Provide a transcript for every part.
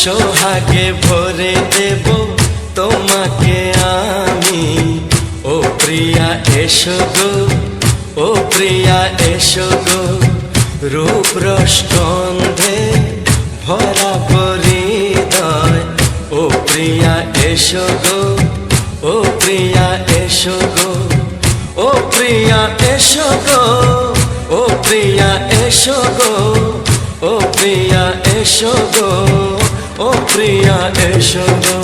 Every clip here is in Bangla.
সোহাগে ভরে দেব তোমাকে আমি। ও প্রিয়া এসো গো, ও প্রিয়া এসো গো, রূপ রস গন্ধে ভরা হৃদয়। ও প্রিয়া এসো গো, ও প্রিয়া এসো গো, ও প্রিয়া এসো গো, ও প্রিয়া এসো গো, ও প্রিয়া এসো গো, ও প্রিয়া এসো গো।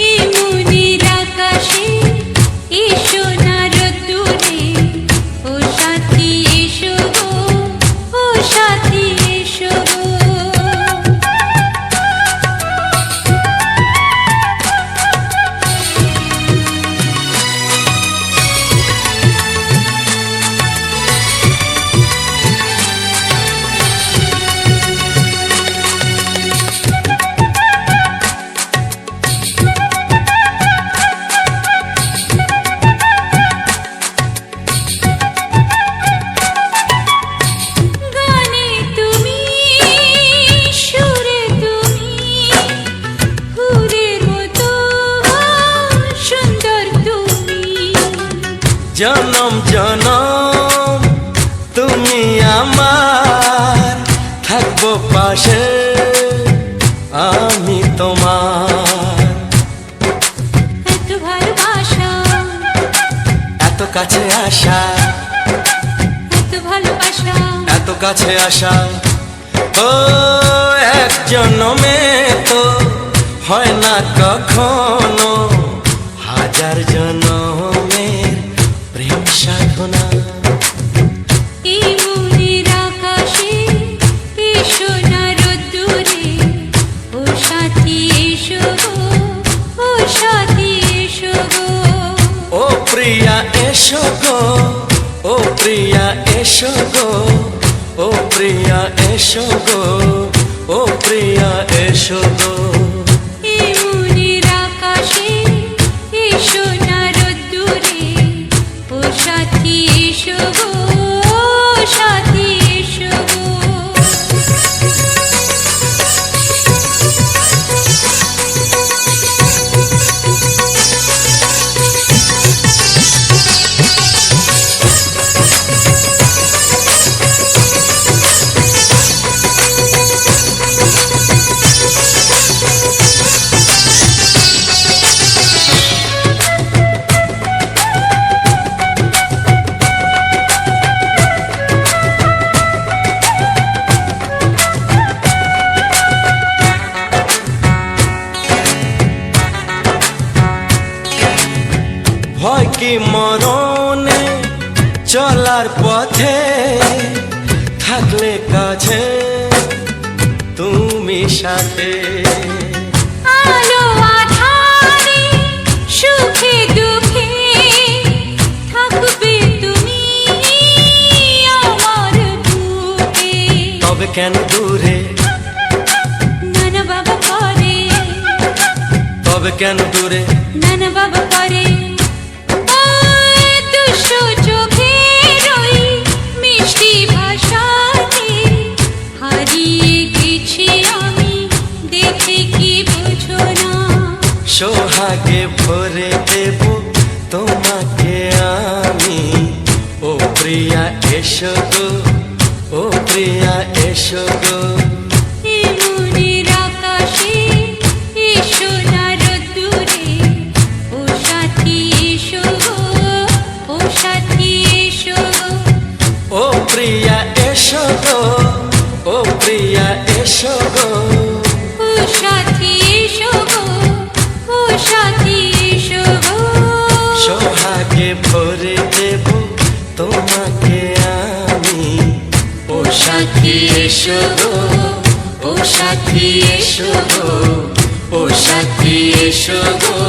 এই মনের আকাশে এসো না রোদ্দুরে, ও সাথী এসো গো, ও সাথী এসো গো। জনম জনম তুমি আমার, থাকবো পাশে আমি তোমার। এত ভালোবাসা, এত কাছে আসা, এত ভালোবাসা, এত কাছে আসা, ও এক জন্মে তো হয় না কখনো, হাজার জন্মের প্রেম সাধনা। এই মনের আকাশে এসো না রোদ্দুরে, ও সাথী এসো গো, ও সাথী এসো গো। ও প্রিয়া এসো গো, ও প্রিয়া এসো গো, ও প্রিয়া এসো গো, ও প্রিয়া এসো গো। এই মনের আকাশে এসো না রোদ্দুরে, ও সাথী এসো গো, ও সাথী এসো গো। ভয় কি মরণে চলার পথে, থাকলে কাছে তুমি সাথে। আলো আঁধারে সুখে দুঃখে থাকবে তুমি আমার বুকে। তবে কেন দূরে, নানা বাবা করে, তবে কেন দূরে, নানা বাবা করে। ওই দুষ্টু চোখের ওই মিষ্টি ভাষাতে হারিয়ে গেছি আমি, দেখে কি বুঝো না। সোহাগে ভরে দেব তোমাকে আমি। ও প্রিয়া এসো গো, ও প্রিয়া এসো গো। এই মনের আকাশে এসো না রোদ্দুরে, ও সাথী এসো গো, ও সাথী এসো গো। ও প্রিয়া এসো গো, ও প্রিয়া এসো গো, ও সাথী এসো গো, ও সাথী এসো গো। সোহাগে ভরে দেব তোমাকে আমি। ও সাথী এসো গো, ও সাথী এসো গো, ও সাথী এসো গো,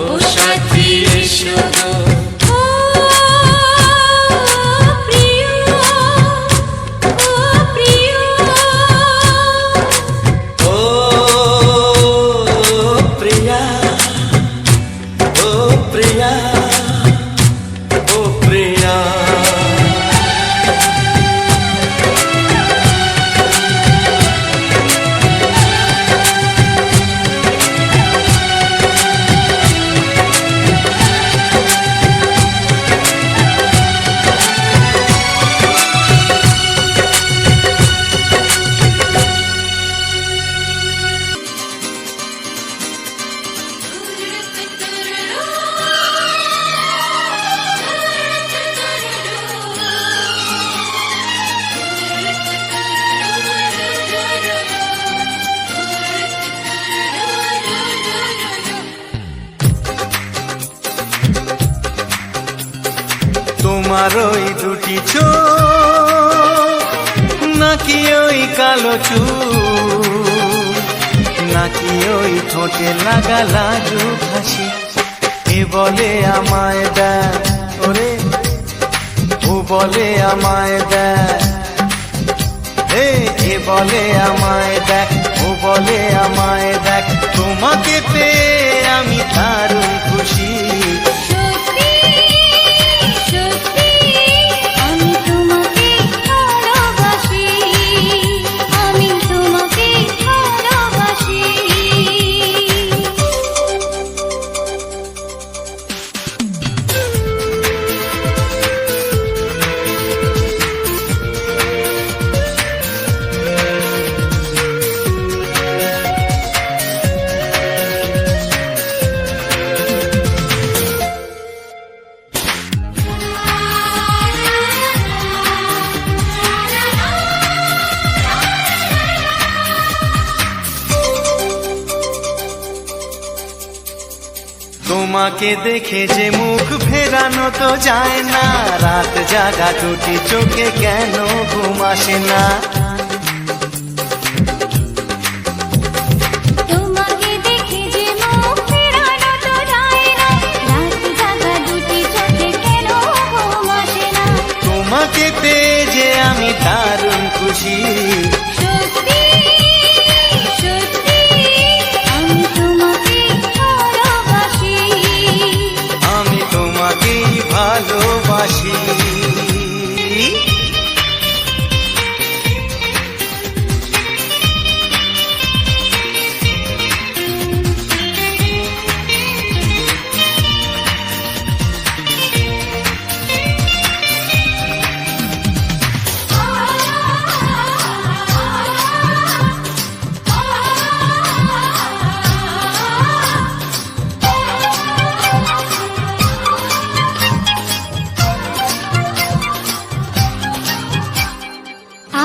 ও সাথী এসো গো। ও প্রিয়, ও প্রিয়, ও প্রিয়া, ও প্রিয়া, ও প্রিয়া। তোমার ওই দুটি চোখ নাকি ওই কালো চুল নাকি ওই ঠোঁটে লাগা লাজুক হাসি এ বলে আমায় দেখ ওরে ও বলে আমায় দেখ এ বলে আমায় দেখ ও বলে আমায় দেখ তোমাকে পেয়ে আমি দারুণ খুশি সত্যি সত্যি আমি তোমাকে ভালোবাসি আমি তোমাকে ভালোবাসি তোমাকে দেখে যে মুখ ফেরানো তো যায় না রাত জাগা দুটি চোখে কেন ঘুম আসে না তোমাকে দেখে যে মুখ ফেরানো তো যায় না রাত জাগা দুটি চোখে কেন ঘুম আসে না তোমাকে পেয়ে যে আমি দারুণ খুশি সত্যি সত্যি আমি তোমাকে ভালোবাসি আমি তোমাকেই ভালোবাসি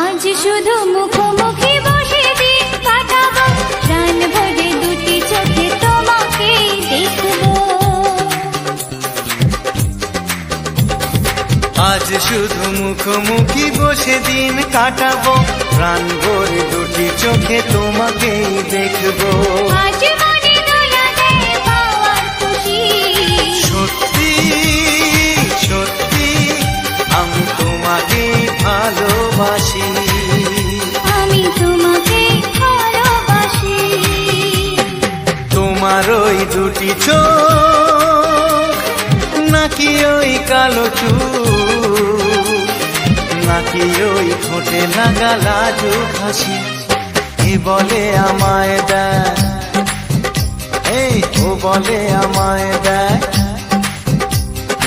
আজ শুধু মুখোমুখি বসে দিন কাটাবো প্রাণ ভরে দুটি চোখে তোমাকে দেখবো আজ শুধু মুখোমুখি বসে দিন কাটাবো প্রাণ ভরে দুটি চোখে তোমাকেই দেখবো আজ মনে দোলা দেয় পাওয়ার খুশি সত্যি সত্যি আমি তোমাকেই ভালোবাসি আমি তোমাকে ভালোবাসি তোমার ওই দুটি চোখ নাকি ওই কালো চুল নাকি ওই ঠোঁটে লাগা লাজুক হাসি এ বলে আমায় দেখ এই ও বলে আমায় দেখ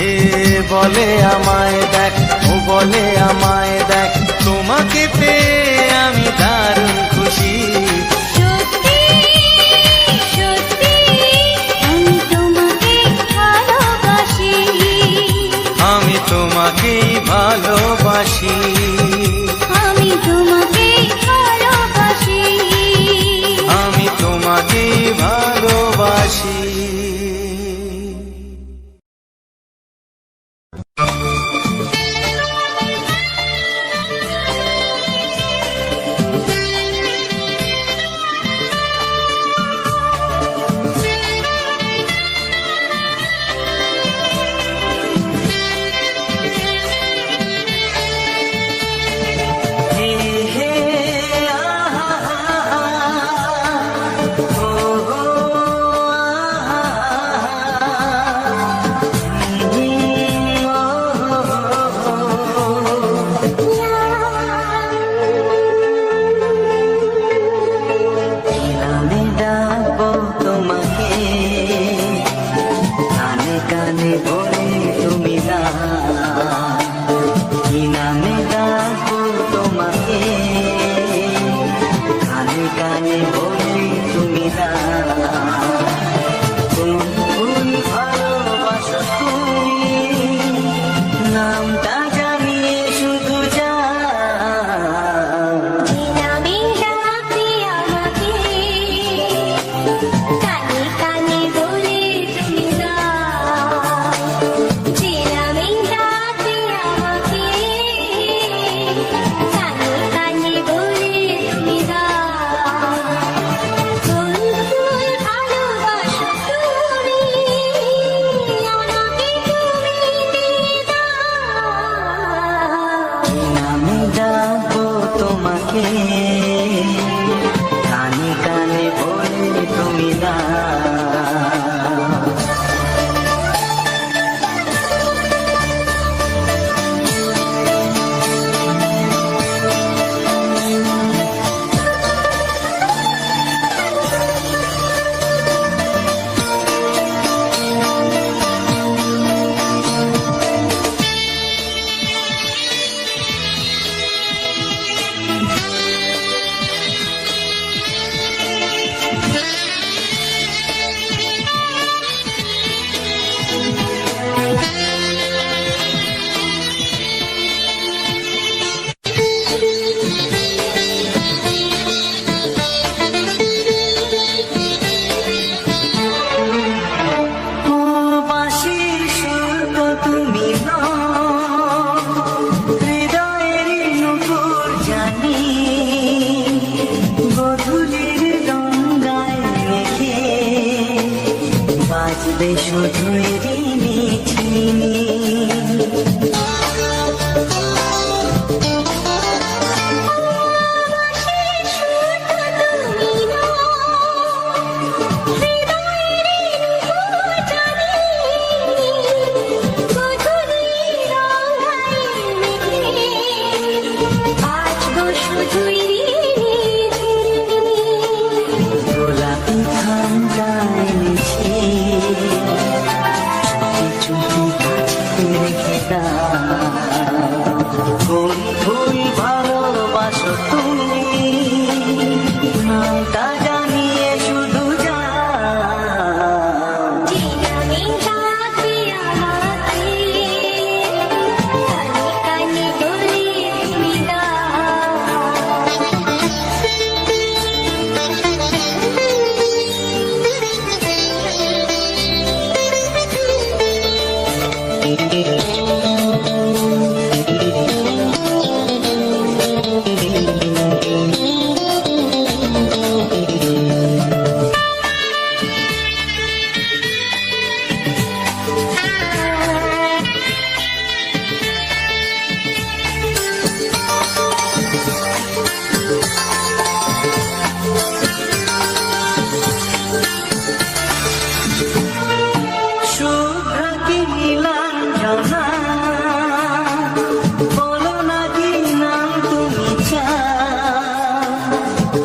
এ বলে আমায় দেখ ও বলে আমায় দেখ তোমাকে পেয়ে আমি দারুণ খুশি সত্যি সত্যি আমি তোমাকে ভালোবাসি আমি তোমাকেই ভালোবাসি আমি তোমাকে ভালোবাসি আমি তোমাকেই ভালোবাসি কানে কানে বলে তুমি দাও। বাজবে শুধুই রিনি ঝিনি, গোলাপি ঠান্ডায় মিছে চুপি চুপি রেখে দাও। কোন ফুল ভালোবাসো তুমি, নামটা জানিয়ে শুধু যাও। বলো না কি নাম তুমি চাও,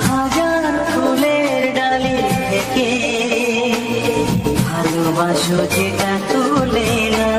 হাজার ফুলের ডালি থেকে ভালোবাসো যেটা তুলে না।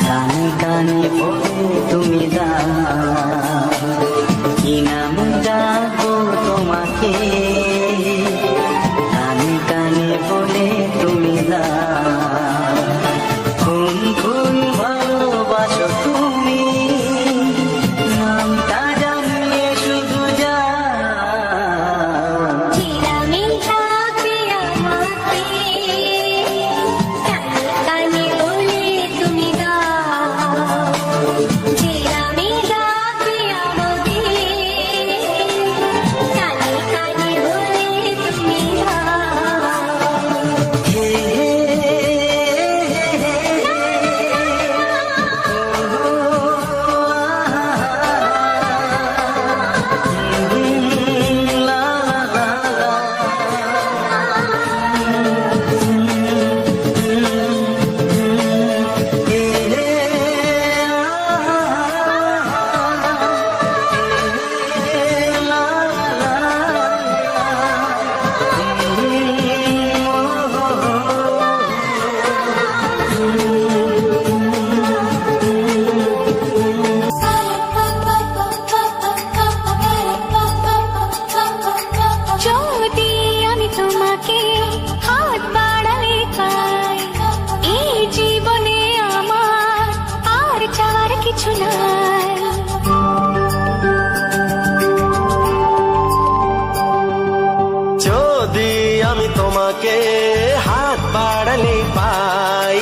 কানে কানে বলে তুমি দাও, কি নাম ডাকবো তোমাকে, কানে কানে বলে তুমি দাও। কোন ফুল ভালোবাসো তুমি, নামটা জানিয়ে শুধু যাও। কানে কানে যদি আমি তোমাকে হাত বাড়ালে পাই,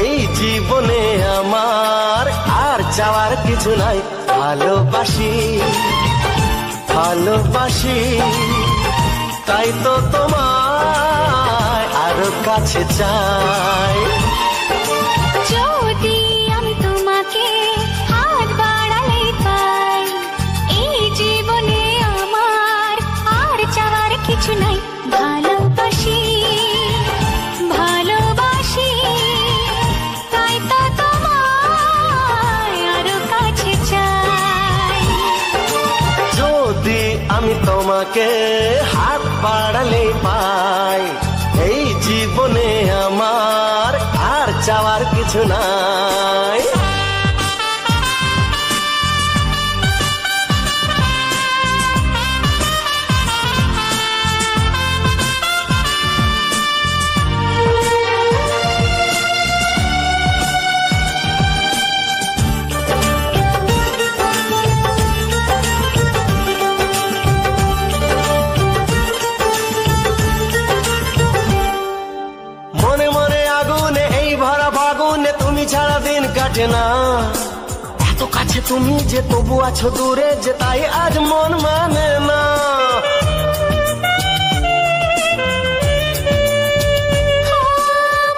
এই জীবনে আমার আর চাওয়ার কিছু নাই। ভালোবাসি ভালোবাসি, তাই তো তোমায় আরো কাছে চাই। যদি আমি তোমাকে হাত বাড়ালে পাই, এই জীবনে আমার আর চাওয়ার কিছু নাই। ভালোবাসি ভালোবাসি, তাই তো তোমায় আরো কাছে চাই। যদি আমি তোমাকে হাত বাড়ালে পাই, এই জীবনে আমার আর চাওয়ার কিছু নাই। মনে মনে আগুনে এই ভরা ফাগুনে তুমি ছাড়া দিন কাটে না। এত কাছে তুমি যে তবু আছো দূরে, যে তাই আজ মন মানে না।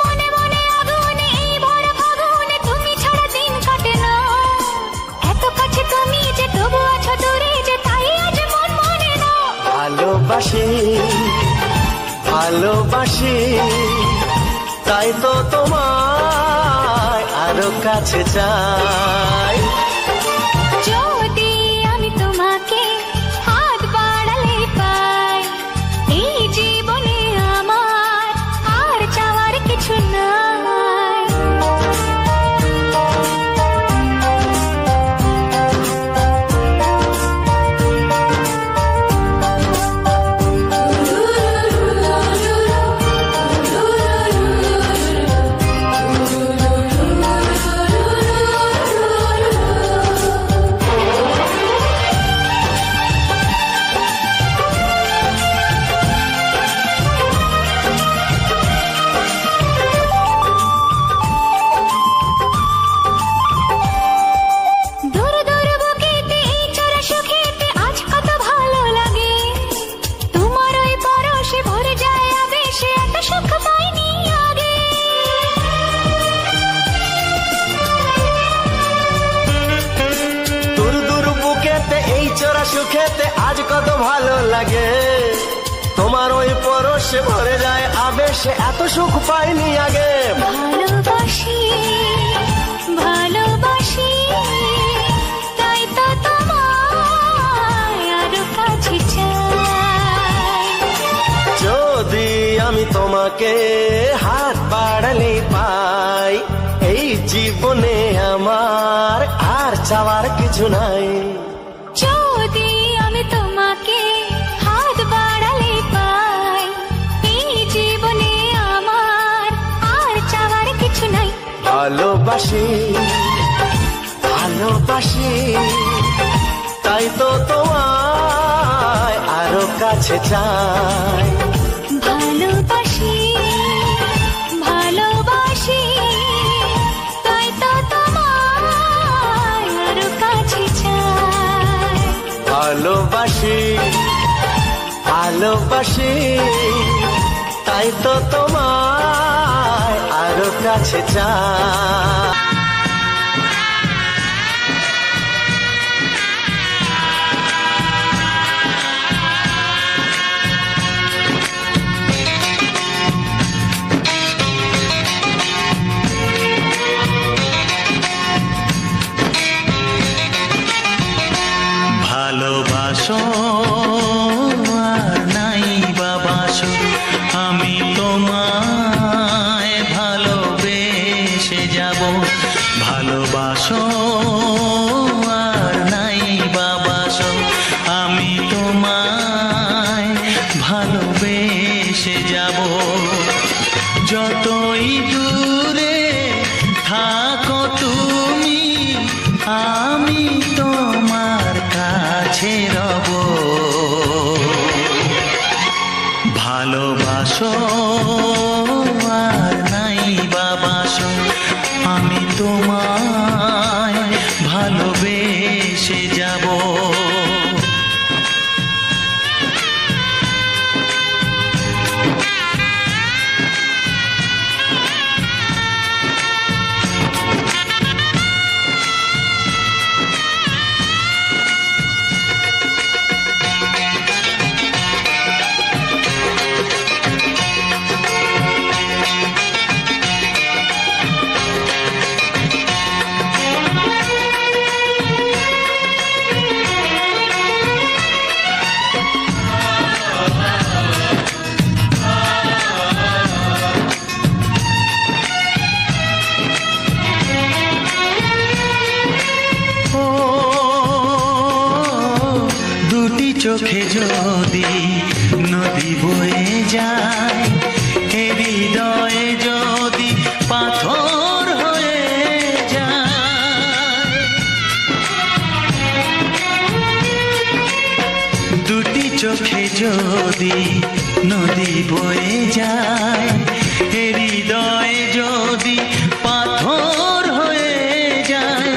মনে মনে আগুনে এই ভরা ফাগুনে তুমি ছাড়া দিন কাটে না। এত কাছে তুমি যে তবু আছো দূরে, যে তাই আজ মন মানে না। ভালোবাসি ভালোবাসি, তাই তো তোমায় আরো কাছে চাই। যদি আমি তোমাকে হাত বাড়ালে পাই, এই জীবনে আমার আর চাওয়ার কিছু নাই। দূর দূর বুকেতে এই চড়া সুখেতে আজ কত ভালো লাগে। তোমার ওই পরশে ভরে যায় আবেশে, এত সুখ পাইনি আগে। দূর দূর বুকেতে এই চোরা সুখেতে আজ কত ভালো লাগে। তোমার ওই পরশে ভরে যায় আবেশে, এত সুখ পাইনি আগে। ভালোবাসি ভালোবাসি, তাই তো তোমায় আরো কাছে চাই। যদি আমি তোমাকে হাত বাড়ালে পাই, এই জীবনে আমার আর চাওয়ার কিছু নাই। যদি আমি তোমাকে হাত বাড়ালে পাই, এই জীবনে আমার আর চাওয়ার কিছু নাই। ভালোবাসি ভালোবাসি, তাই তো তোমায় আরো কাছে চাই। ভালোবাসি ভালোবাসি, তাই তো তোমায় আরো কাছে চাই। ভালোবাসি ভালোবাসি, তাই তো তোমায় আরো কাছে চাই। ভালোবাসো আর নাই বাবাসো, আমি তোমায় ভালোবেসে যাব। ভালোবাসো আর নাই বাবাসো, আমি তোমায় ভালোবেসে যাব। যতই দূরে থাকো তুমি, আমি তোমার কাছে রব। ভালোবাসো আর নাই বাবাসো, আমি তোমায় ভালোবেসে যাব। দুটি চোখে যদি নদী বয়ে যায়, এ হৃদয়ে যদি পাথর হয়ে যায়, দুটি চোখে যদি নদী বয়ে যায়, এ হৃদয়ে যদি পাথর হয়ে যায়,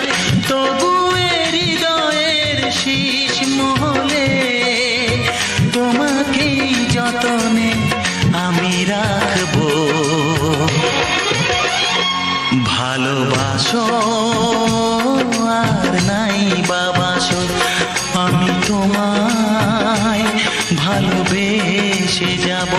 তবু এ হৃদয়ের শীষ মহলে তোমাকেই যতনে আমি রাখবো। ভালোবাসো আর নাই বাবাসো, আমি তোমায় ভালোবেসে যাব।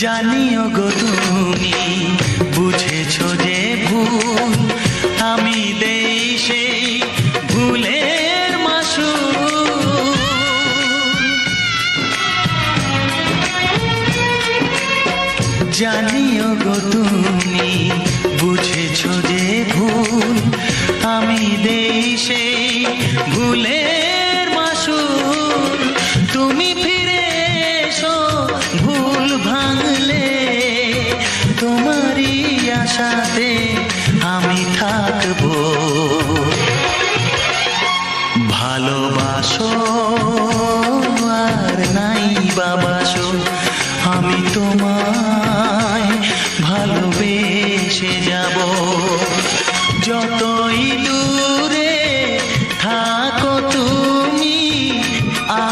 জানিও গো তুমি বুঝেছো যে ভুল, আমি দেই সেই ভুলের মাসুল। জানিও গো তুমি বুঝেছো যে ভুল, আমি দেই সেই ভুলের মাসুল। তুমি ফিরে এসো ভুল ভাঙলে, তোমারই আশাতে আমি থাকবো। ভালোবাসো আর নাই বাবাসো, আমি তোমায় ভালোবেসে যাব। যতই দূরে থাকো তুমি,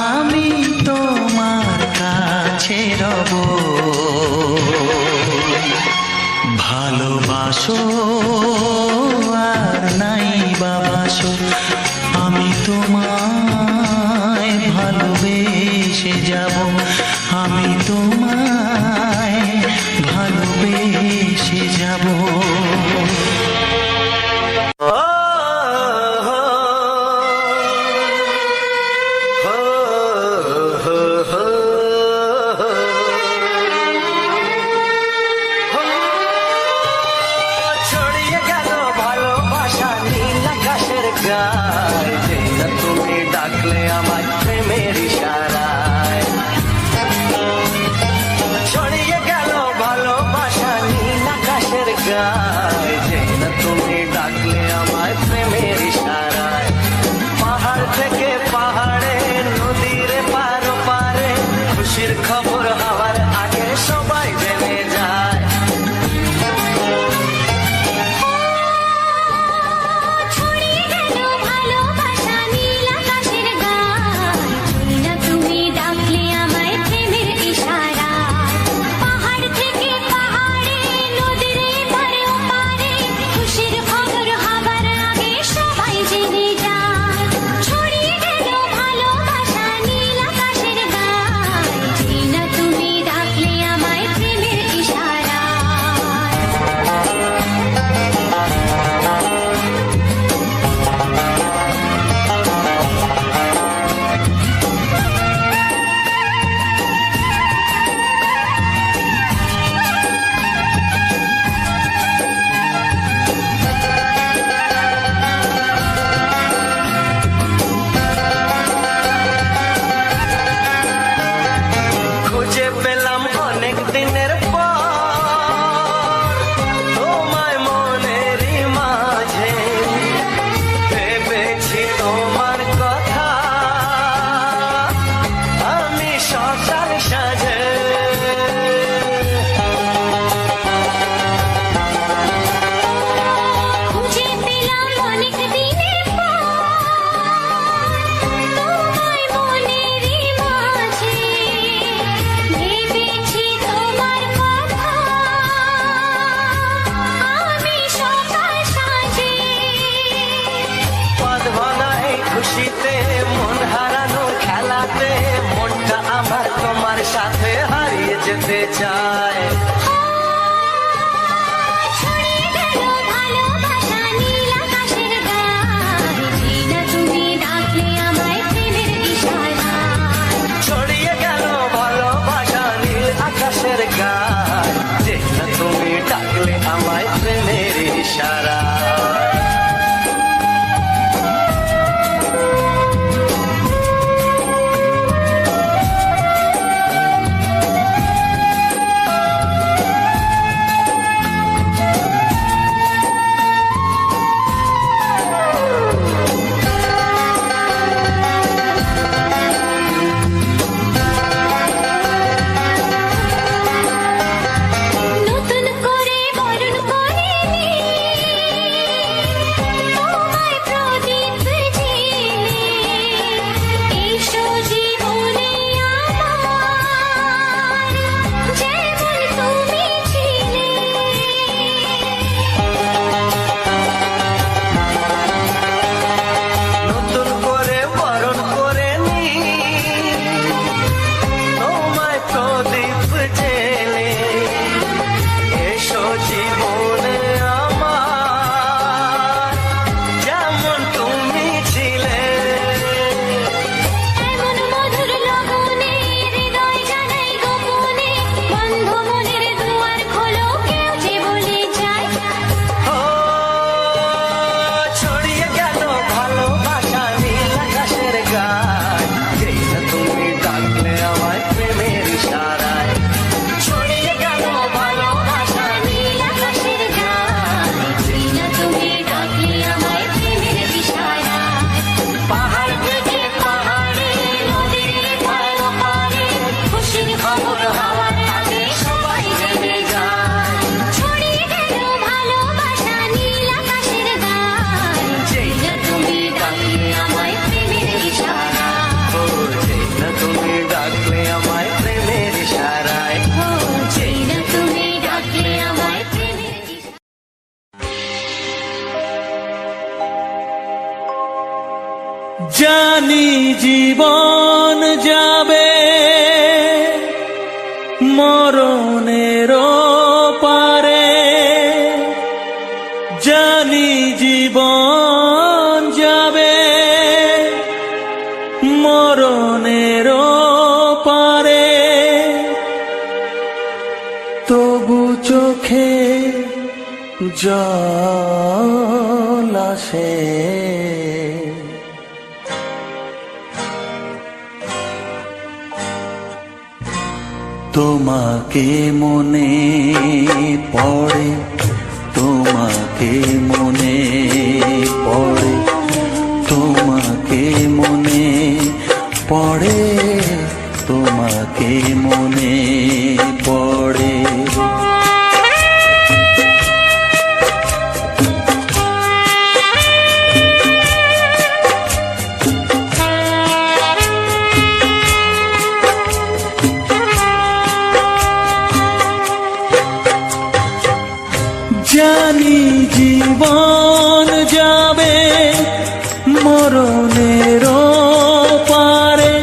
আমি তোমার কাছে রব। ভালোবাসো আর নাই বাবাসো, আমি তোমায় ভালোবেসে যাব। আমি তোমায় ভালোবেসে যাব। ছড়িয়ে গেল ভালোবাসা নীল আকাশের গায়ে, যেটা তুমি ডাকলে আমার প্রেমের ইশারায়। জানি জীবন যাবে মরণের পারে, জানি জীবন যাবে মরণের পারে, তবু চোখে জল আসে। তোমাকে মনে পড়ে, তোমাকে মনে পড়ে, তোমাকে মনে পড়ে, তোমাকে মনে পড়ে। জানি জীবন যাবে মরণের পারে,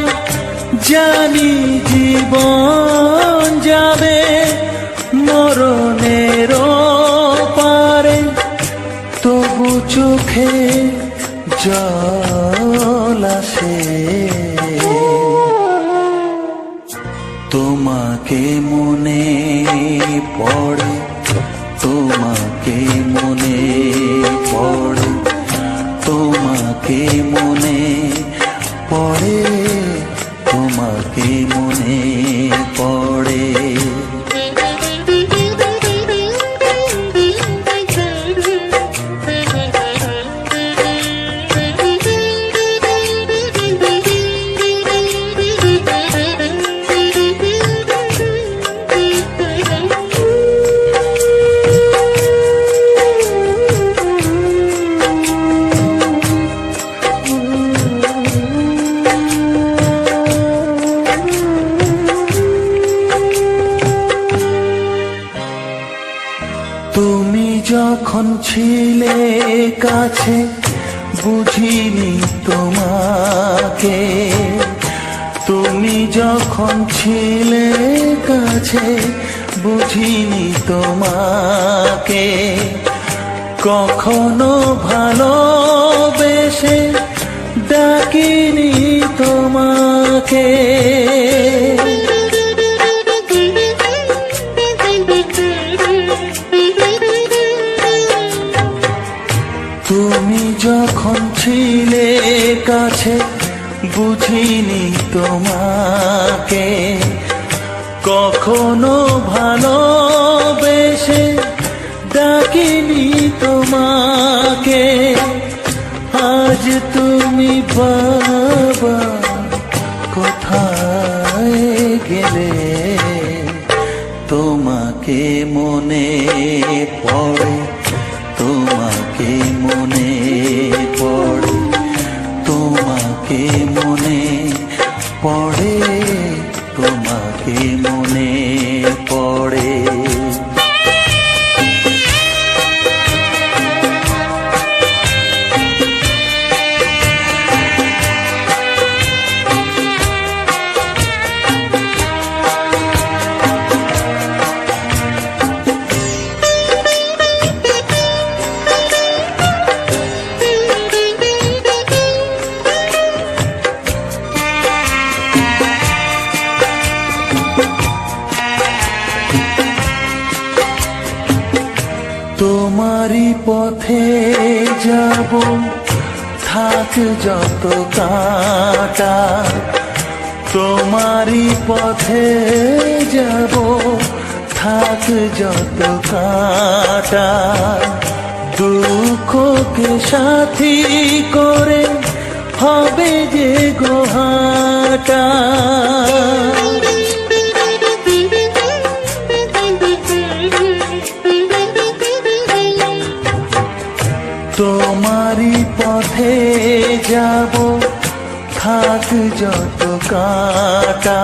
জানি জীবন যাবে মরণের পারে, তবু চোখে জল আসে। তোমাকে মনে পড়ে, তোমাকে মনে পড়ে, তোমাকে মনে পড়ে, তোমাকে মনে পড়ে। তুমি যখন ছিলে কাছে বুঝিনি তোমাকে, তুমি যখন ছিলে কাছে বুঝিনি তোমাকে, কখনো ভালোবেসে ডাকিনি তোমাকে। তুমি যখন ছিলে কাছে বুঝিনি তোমাকে, কখনো ভালোবেসে ডাকিনি তোমাকে। আজ তুমি বাবা কোথায় গেলে, তোমাকে মনে পড়ে, তোমাকে মনে পড়ে, তোমাকে মনে পড়ে, তোমাকে মনে পড়ে। তোমারই পথে যাব থাক যত কাঁটা, তোমারই পথে যাব থাক যত কাঁটা, দুঃখকে সাথী করে হবে যে গোহাটা। তোমারই পথে যাব থাক যত কাঁটা,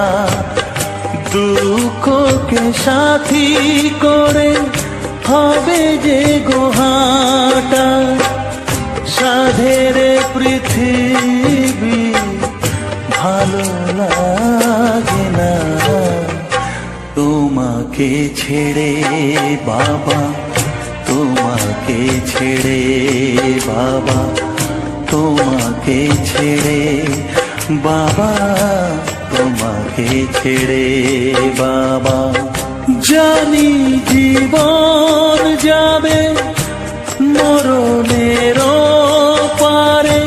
দুঃখকে সাথী করে হবে যে গোহাটা। সাধের পৃথিবী ছেড়ে বাবা, তোমাকে ছেড়ে বাবা, তোমাকে ছেড়ে বাবা, তোমাকে ছেড়ে বাবা। জানি জীবন যাবে মরণের পারে,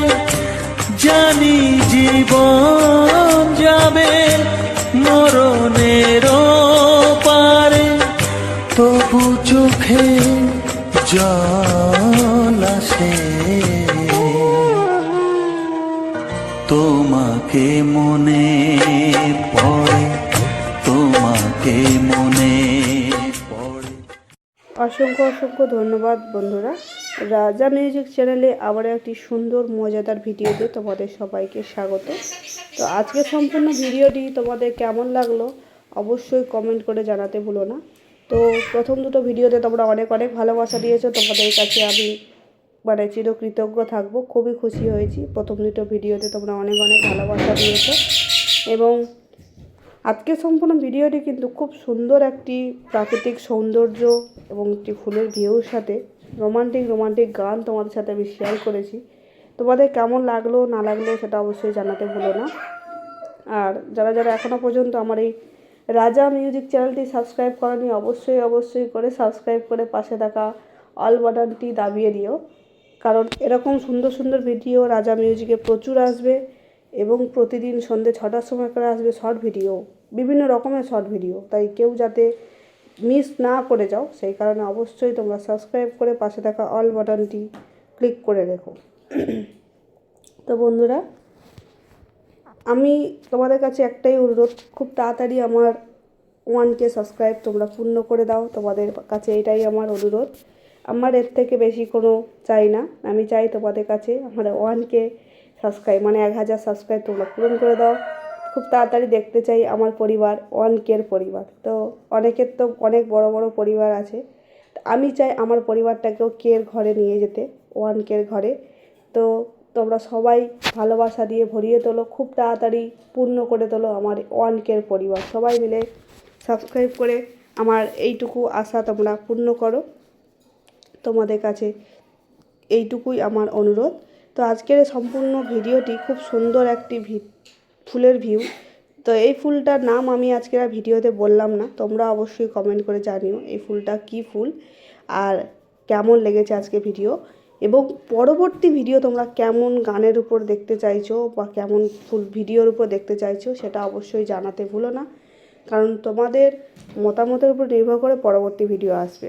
জানি জীবন যাবে মরণের পারে, তবু চোখে জল আসে তোমাকে মনে পড়ে, তোমাকে মনে পড়ে। অসংখ্য অসংখ্য ধন্যবাদ বন্ধুরা। রাজা মিউজিক চ্যানেলে আবার একটি সুন্দর মজাদার ভিডিওতে তোমাদের সবাইকে স্বাগত। তো আজকে সম্পূর্ণ ভিডিওটি তোমাদের কেমন লাগলো অবশ্যই কমেন্ট করে জানাতে ভুলো না। তো প্রথম দুটো ভিডিওতে তোমরা অনেক অনেক ভালোবাসা দিয়েছো, তোমাদের কাছে আমি চিরকৃতজ্ঞ থাকবো। খুবই খুশি হয়েছি, প্রথম দুটো ভিডিওতে তোমরা অনেক অনেক ভালোবাসা দিয়েছো। এবং আজকে সম্পূর্ণ ভিডিওটি কিন্তু খুব সুন্দর একটি প্রাকৃতিক সৌন্দর্য এবং একটি ফুলের ভিউর সাথে রোমান্টিক গান তোমাদের সাথে আমি শেয়ার করেছি। তোমাদের কেমন লাগলো না লাগলো সেটা অবশ্যই জানাতে ভুলো না। আর যারা যারা এখনও পর্যন্ত আমার এই রাজা মিউজিক চ্যানেলটি সাবস্ক্রাইব করেনি অবশ্যই করে সাবস্ক্রাইব করে পাশে থাকা অল বাটনটি দাবিয়ে দিও, কারণ এরকম সুন্দর সুন্দর ভিডিও রাজা মিউজিকে প্রচুর আসবে এবং প্রতিদিন সন্ধ্যে 6টার সময় করে আসবে শর্ট ভিডিও, বিভিন্ন রকমের শর্ট ভিডিও। তাই কেউ যাতে মিস না করে যাও সেই কারণে অবশ্যই তোমরা সাবস্ক্রাইব করে পাশে থাকা অল বাটনটি ক্লিক করে রেখো। তো বন্ধুরা, আমি তোমাদের কাছে একটাই অনুরোধ, খুব তাড়াতাড়ি আমার 1K সাবস্ক্রাইব তোমরা পূর্ণ করে দাও। তোমাদের কাছে এটাই আমার অনুরোধ, আমার এর থেকে বেশি কোনো চাই না। আমি চাই তোমাদের কাছে আমার 1K সাবস্ক্রাইব 1000 সাবস্ক্রাইব তোমরা পূরণ করে দাও। খুব তাড়াতাড়ি দেখতে চাই আমার পরিবার 1Kর পরিবার। তো অনেকের তো অনেক বড় বড় পরিবার আছে, আমি চাই আমার পরিবারটাকেও Kর ঘরে নিয়ে যেতে, 1Kর ঘরে। তো তোমরা সবাই ভালোবাসা দিয়ে ভরিয়ে তোলো, খুব তাড়াতাড়ি পূর্ণ করে তোলো আমার 1Kর পরিবার। সবাই মিলে সাবস্ক্রাইব করে আমার এইটুকু আশা তোমরা পূর্ণ করো, তোমাদের কাছে এইটুকুই আমার অনুরোধ। তো আজকের সম্পূর্ণ ভিডিওটি খুব সুন্দর একটি ফুলের ভিউ। তো এই ফুলটার নাম আমি আজকের ভিডিওতে বললাম না, তোমরা অবশ্যই কমেন্ট করে জানিও এই ফুলটা কী ফুল আর কেমন লেগেছে আজকে ভিডিও। এবং পরবর্তী ভিডিও তোমরা কেমন গানের উপর দেখতে চাইছো বা কেমন ফুল ভিডিওর উপর দেখতে চাইছো সেটা অবশ্যই জানাতে ভুলো না, কারণ তোমাদের মতামতের উপর নির্ভর করে পরবর্তী ভিডিও আসবে।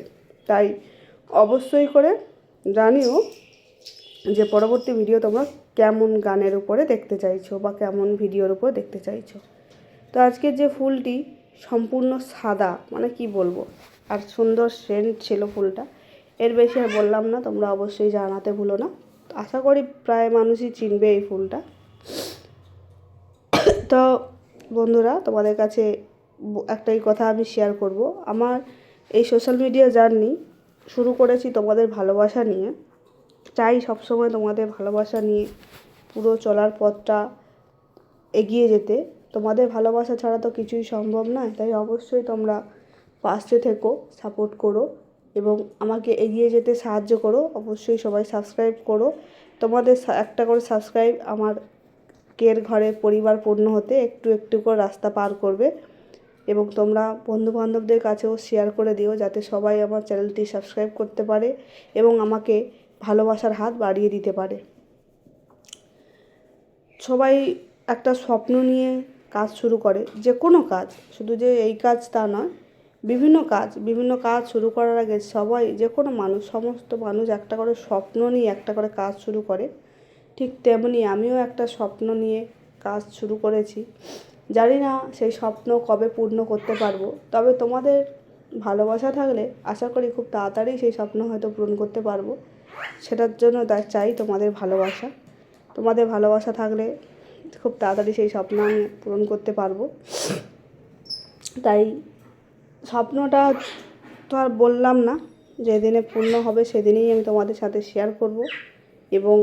তাই অবশ্যই করে জানিও যে পরবর্তী ভিডিও তোমরা কেমন গানের উপরে দেখতে চাইছো বা কেমন ভিডিওর উপর দেখতে চাইছো। তো আজকের যে ফুলটি সম্পূর্ণ সাদা, কি বলবো, আর সুন্দর সেন্ট ছিল ফুলটা, এর বেশি আর বললাম না, তোমরা অবশ্যই জানাতে ভুলো না। আশা করি প্রায় মানুষই চিনবে এই ফুলটা। তো বন্ধুরা, তোমাদের কাছে একটাই কথা আমি শেয়ার করব, আমার এই সোশ্যাল মিডিয়া জার্নি শুরু করেছি তোমাদের ভালোবাসা নিয়ে। চাই সবসময় তোমাদের ভালোবাসা নিয়ে পুরো চলার পথটা এগিয়ে যেতে। তোমাদের ভালোবাসা ছাড়া তো কিছুই সম্ভব নয়, তাই অবশ্যই তোমরা পাশে থেকো, সাপোর্ট করো এবং আমাকে এগিয়ে যেতে সাহায্য করো। অবশ্যই সবাই সাবস্ক্রাইব করো, তোমাদের একটা করে সাবস্ক্রাইব আমার Kর ঘরে পরিবার পূর্ণ হতে একটু একটু করে রাস্তা পার করবে। এবং তোমরা বন্ধুবান্ধবদের কাছেও শেয়ার করে দিও যাতে সবাই আমার চ্যানেলটি সাবস্ক্রাইব করতে পারে এবং আমাকে ভালোবাসার হাত বাড়িয়ে দিতে পারে। সবাই একটা স্বপ্ন নিয়ে কাজ শুরু করে, যে কোনো কাজ, শুধু যে এই কাজ তা নয়, বিভিন্ন কাজ শুরু করার আগে সবাই, যে কোনো মানুষ, সমস্ত মানুষ একটা করে স্বপ্ন নিয়ে একটা করে কাজ শুরু করে। ঠিক তেমনি আমিও একটা স্বপ্ন নিয়ে কাজ শুরু করেছি, জানি না সেই স্বপ্ন কবে পূর্ণ করতে পারবো, তবে তোমাদের ভালোবাসা থাকলে আশা করি খুব তাড়াতাড়ি সেই স্বপ্ন হয়তো পূরণ করতে পারবো। সেটার জন্য চাই তোমাদের ভালোবাসা। তোমাদের ভালোবাসা থাকলে খুব তাড়াতাড়ি সেই স্বপ্ন আমি পূরণ করতে পারবো। তাই স্বপ্নটা তো আর বললাম না, যেদিনে পূর্ণ হবে সেদিনেই আমি তোমাদের সাথে শেয়ার করব এবং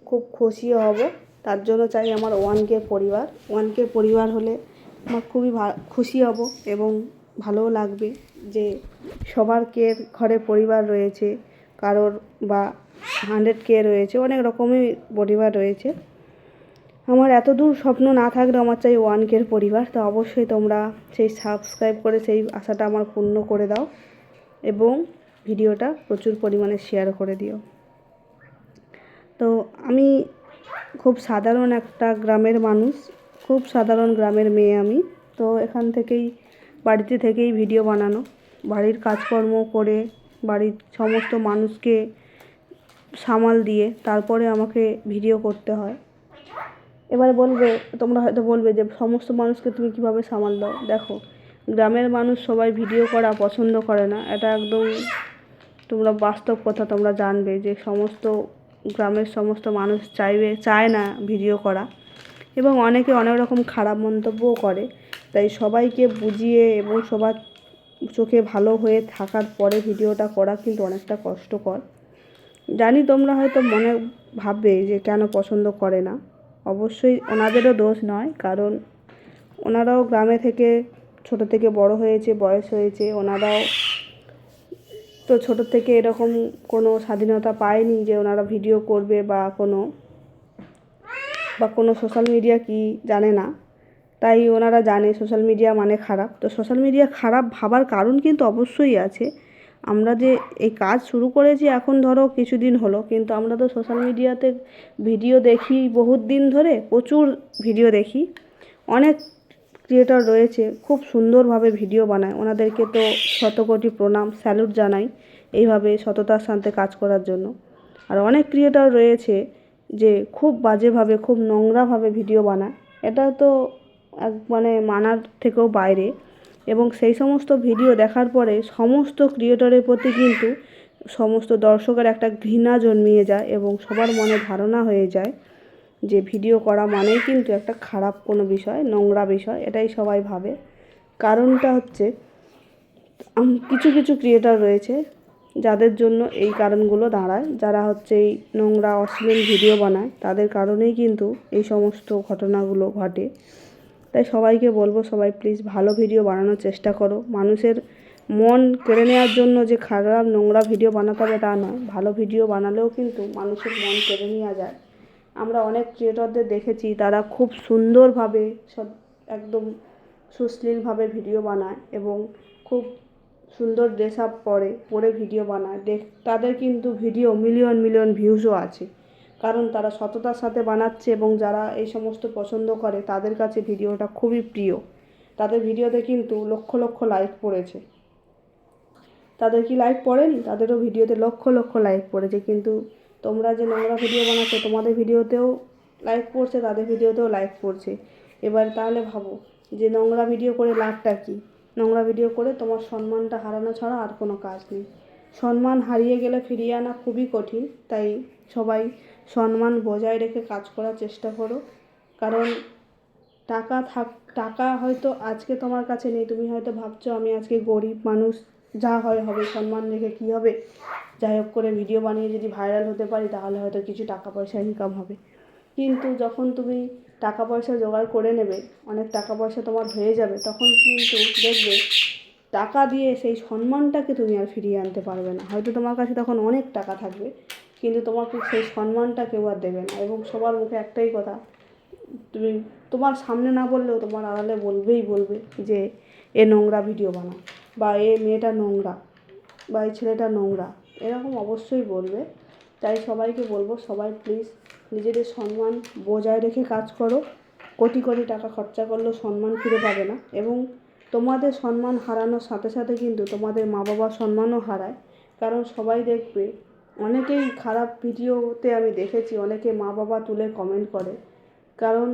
খুব খুশিও হব। তার জন্য চাই আমার 1K পরিবার। 1K পরিবার হলে আমার খুবই খুশি হব এবং ভালোও লাগবে যে সবার কে ঘরে পরিবার রয়েছে, কারোর বা 100K রয়েছে, অনেক রকমের পরিবার রয়েছে। আমার এত দূর স্বপ্ন না থাকলেও আমার চাই 1K পরিবার। তো অবশ্যই তোমরা সেই সাবস্ক্রাইব করে সেই আশাটা আমার পূর্ণ করে দাও এবং ভিডিওটা প্রচুর পরিমাণে শেয়ার করে দিও। তো আমি খুব সাধারণ একটা গ্রামের মানুষ, খুব সাধারণ গ্রামের মেয়ে আমি। তো এখান থেকেই বাড়িতে থেকেই ভিডিও বানানো, বাড়ির কাজকর্ম করে বাড়ির সমস্ত মানুষকে সামাল দিয়ে তারপরে আমাকে ভিডিও করতে হয়। এবার বলবে, তোমরা হয়তো বলবে যে সমস্ত মানুষকে তুমি কিভাবে সামাল দাও। দেখো, গ্রামের মানুষ সবাই ভিডিও করা পছন্দ করে না, এটা একদম তোমরা বাস্তব কথা তোমরা জানবে যে সমস্ত গ্রামের সমস্ত মানুষ চায় না ভিডিও করা, এবং অনেকে অনেক রকম খারাপ মন্তব্যও করে। তাই সবাইকে বুঝিয়ে এবং সবার চোখে ভালো হয়ে থাকার পরে ভিডিওটা করা কিন্তু অনেকটা কষ্টকর। জানি তোমরা হয়তো মনে ভাববে যে কেন পছন্দ করে না। অবশ্যই ওনাদেরও দোষ নয়, কারণ ওনারাও গ্রামে থেকে ছোট থেকে বড় হয়েছে, বয়স হয়েছে, ওনারাও তো ছোট থেকে এরকম কোনো স্বাধীনতা পায়নি যে ওনারা ভিডিও করবে বা কোনো সোশ্যাল মিডিয়া কি জানে না। তাই ওনারা জানে সোশ্যাল মিডিয়া মানে খারাপ। তো সোশ্যাল মিডিয়া খারাপ ভাবার কারণ কিন্তু অবশ্যই আছে। আমরা যে এই কাজ শুরু করেছি এখন ধরো কিছুদিন হলো, কিন্তু আমরা তো সোশ্যাল মিডিয়াতে ভিডিও দেখি বহুত দিন ধরে, প্রচুর ভিডিও দেখি। অনেক ক্রিয়েটর রয়েছে খুব সুন্দরভাবে ভিডিও বানায়, ওনাদেরকে তো শতকোটি প্রণাম, স্যালুট জানাই এইভাবে সততার সাথে কাজ করার জন্য। আর অনেক ক্রিয়েটর রয়েছে যে খুব বাজেভাবে, খুব নোংরাভাবে ভিডিও বানায়, এটা তো মানে মানার থেকেও বাইরে। এবং সেই সমস্ত ভিডিও দেখার পরে সমস্ত ক্রিয়েটরের প্রতি কিন্তু সমস্ত দর্শকের একটা ঘৃণা জন্মিয়ে যায় এবং সবার মনে ধারণা হয়ে যায় যে ভিডিও করা মানেই কিন্তু একটা খারাপ কোনো বিষয়, নোংরা বিষয়, এটাই সবাই ভাবে। কারণটা হচ্ছে কিছু কিছু ক্রিয়েটর রয়েছে যাদের জন্য এই কারণগুলো দাঁড়ায়, যারা হচ্ছে এই নোংরা অশ্লীল ভিডিও বানায়, তাদের কারণেই কিন্তু এই সমস্ত ঘটনাগুলো ঘটে। তাই সবাইকে বলবো, সবাই প্লিজ ভালো ভিডিও বানানোর চেষ্টা করো। মানুষের মন কেড়ে নেওয়ার জন্য যে খারাপ নোংরা ভিডিও বানাতে হবে তা নয়, ভালো ভিডিও বানালেও কিন্তু মানুষের মন কেড়ে নেওয়া যায়। আমরা অনেক ক্রিয়েটরদের দেখেছি, তারা খুব সুন্দরভাবে সব একদম সুশ্লীলভাবে ভিডিও বানায় এবং খুব সুন্দর ড্রেস আপ পরে ভিডিও বানায়। তাদের কিন্তু ভিডিও মিলিয়ন মিলিয়ন ভিউজও আছে, কারণ তারা সততার সাথে বানাচ্ছে এবং যারা এই সমস্ত পছন্দ করে তাদের কাছে ভিডিওটা খুবই প্রিয়। তাদের ভিডিওতে কিন্তু লক্ষ লক্ষ লাইক পড়েছে। তাদের কি লাইক পড়েনি? তাদেরও ভিডিওতে লক্ষ লক্ষ লাইক পড়েছে। কিন্তু তোমরা যে নোংরা ভিডিও বানাচ্ছো, তোমাদের ভিডিওতেও লাইক পড়ছে, তাদের ভিডিওতেও লাইক পড়ছে। এবার তাহলে ভাবো যে নোংরা ভিডিও করে লাভটা কী? নোংরা ভিডিও করে তোমার সম্মানটা হারানো ছাড়া আর কোনো কাজ নেই। সম্মান হারিয়ে গেলে ফিরিয়ে আনা খুবই কঠিন। তাই সবাই সম্মান বজায় রেখে কাজ করার চেষ্টা করো, কারণ টাকা হয়তো আজকে তোমার কাছে নেই, তুমি হয়তো ভাবছো আমি আজকে গরিব মানুষ, যা হয় হবে, সম্মান রেখে কী হবে, যাই হোক করে ভিডিও বানিয়ে যদি ভাইরাল হতে পারি তাহলে হয়তো কিছু টাকা পয়সা ইনকাম হবে। কিন্তু যখন তুমি টাকা পয়সা জোগাড় করে নেবে, অনেক টাকা পয়সা তোমার হয়ে যাবে, তখন কিন্তু দেখবে টাকা দিয়ে সেই সম্মানটাকে তুমি আর ফিরিয়ে আনতে পারবে না। হয়তো তোমার কাছে তখন অনেক টাকা থাকবে, কিন্তু তোমাকে সেই সম্মানটা কেউ আর দেবে না। এবং সবার মুখে একটাই কথা, তুমি তোমার সামনে না বললেও তোমার আড়ালে বলবে যে এ নোংরা ভিডিও বানায়, বা এ মেয়েটা নোংরা, বা এই ছেলেটা নোংরা, এরকম অবশ্যই বলবে। তাই সবাইকে বলবো, সবাই প্লিজ নিজেদের সম্মান বজায় রেখে কাজ করো। কোটি কোটি টাকা খরচা করলেও সম্মান ফিরে পাবে না, এবং তোমাদের সম্মান হারানোর সাথে সাথে কিন্তু তোমাদের মা বাবার সম্মানও হারায়। কারণ সবাই দেখবে, অনেকেই খারাপ ভিডিওতে আমি দেখেছি অনেকে মা বাবা তুলে কমেন্ট করে, কারণ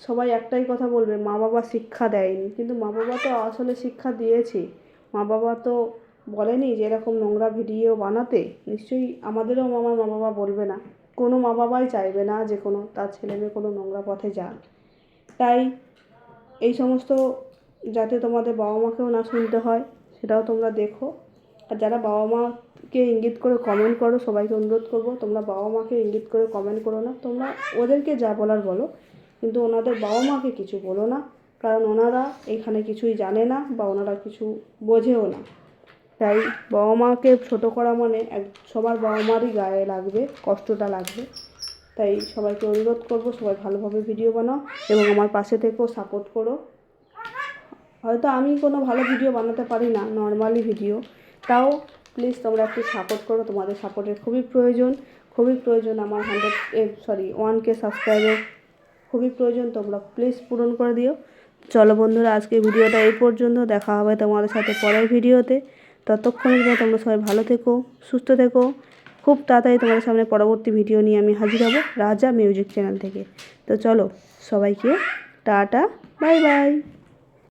সবাই একটাই কথা বলবে, মা বাবা শিক্ষা দেয়নি। কিন্তু মা বাবা তো আসলে শিক্ষা দিয়েছে। মা বাবা তো বলেনি যে এরকম নোংরা ভিডিও বানাতে। নিশ্চয়ই আমাদেরও আমার মা বাবা বলবে না, কোনো মা বাবাই চাইবে না যে কোনো তার ছেলে মেয়ে কোনো নোংরা পথে যাক। তাই এই সমস্ত যাতে তোমাদের বাবা মাকেও না শুনতে হয় সেটাও তোমরা দেখো। আর যারা বাবা মাকে ইঙ্গিত করে কমেন্ট করো, সবাইকে অনুরোধ করবো তোমরা বাবা মাকে ইঙ্গিত করে কমেন্ট করো না। তোমরা ওদেরকে যা বলার বলো, কিন্তু ওনাদের বাবা মাকে কিছু বলো না, কারণ ওনারা এখানে কিছুই জানে না বা ওনারা কিছু বোঝেও না। তাই বাবা মাকে ছোটো করা মানে সবার বাবা মারই গায়ে লাগবে, কষ্টটা লাগবে। তাই সবাইকে অনুরোধ করব, সবাই ভালোভাবে ভিডিও বানাও এবং আমার পাশে থেকেও সাপোর্ট করো। হয়তো আমি কোনো ভালো ভিডিও বানাতে পারি না, নর্মালি ভিডিও, তাও প্লিজ তোমরা একটু সাপোর্ট করো। তোমাদের সাপোর্টের খুবই প্রয়োজন। আমার 1K সাবস্ক্রাইবার খুবই প্রয়োজন, তোমরা প্লিজ পূরণ করে দিও। চলো বন্ধুরা, আজকে ভিডিওটা এই পর্যন্ত। দেখা হবে তোমাদের সাথে পরের ভিডিওতে। ততক্ষণের জন্য তোমরা সবাই ভালো থেকো, সুস্থ থেকো। খুব তাড়াতাড়ি তোমাদের সামনে পরবর্তী ভিডিও নিয়ে আমি হাজির হব রাজা মিউজিক চ্যানেল থেকে। তো চলো সবাইকে টাটা, বাই বাই।